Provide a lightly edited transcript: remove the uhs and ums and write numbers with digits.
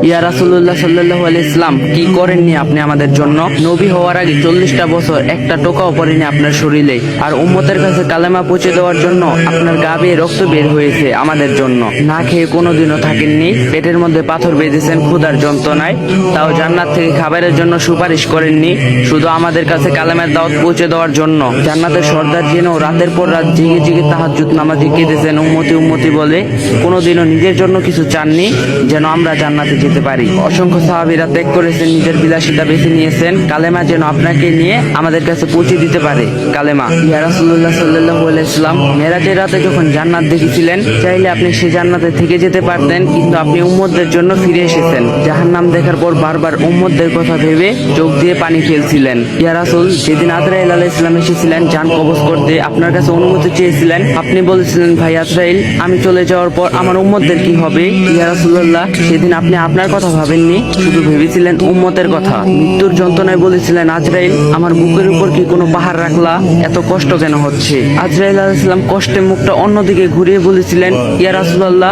ইয়া রাসূলুল্লাহ সাল্লাল্লাহু আলাইহি ইসলাম, কি করেননি আপনি আমাদের জন্য? নবী হওয়ার আগে 40টা বছর একটা টোকাও পড়েনি আপনার শরীরে, আর উম্মতের কাছে কালেমা পৌঁছে দেওয়ার জন্য আপনার গা বেয়ে রক্ত বের হয়েছে আমাদের জন্য। না খেয়ে কোনোদিনও থাকেননি, পেটের মধ্যে পাথর বেঁধেছেন ক্ষুধার যন্ত্রণায়, তাও জান্নাত থেকে খাবারের জন্য সুপারিশ করেননি, শুধু আমাদের কাছে কালেমার দাওয়াত পৌঁছে দেওয়ার জন্য। জান্নাতের সর্দার যেন রাতের পর রাত জেগে জেগে তাহাজ্জুদ নামাজে কেঁদেছেন উম্মতি উম্মতি বলে, কোনোদিনও নিজের জন্য কিছু চাননি যেন আমরা জান্নাতে যেতে পারি। অসংখ্য সাহাবীরা ত্যাগ করেছেন, নিজের বিলাসিতা বেছে নিয়েছেন কালেমা যেন আপনাকে নিয়ে আমাদের কাছে পৌঁছে দিতে পারে। কালেমা। ইয়া রাসূলুল্লাহ সাল্লাল্লাহু আলাইহি ওয়াসাল্লাম, মেরাজের রাতে যখন জান্নাত দেখেছিলেন, চাইলে আপনি সেই জান্নাতে থেকে যেতে পারতেন, কিন্তু আপনি উম্মতদের জন্য ফিরে এসেছেন। জাহান্নাম দেখার পর বারবার উম্মতদের কথা ভেবে চোখ দিয়ে পানি ফেলছিলেন। ইয়া রাসূল, সেদিন আজরাইল আলাইহিস সালাম এসেছিলেন জান কবজ করতে, আপনার কাছে অনুমতি চেয়েছিলেন। আপনি বলেছিলেন, ভাই আজরাইল, আমি চলে যাওয়ার পর আমার উম্মতদের কি হবে? ইয়া রাসূলুল্লাহ, সেদিন আপনি আপনার কথা ভাবেননি, শুধু ভেবেছিলেন উম্মতের কথা। মৃত্যুর যন্ত্রণায় বলেছিলেন, আজরাইল, আমার বুকের উপর কি কোনো পাহাড় রাখলা? এত কষ্ট কেন হচ্ছে? আজরাইল আলাইহিস সালাম কষ্টে মুখটা অন্যদিকে ঘুরিয়ে বলেছিলেন, ইয়া রাসূলুল্লাহ,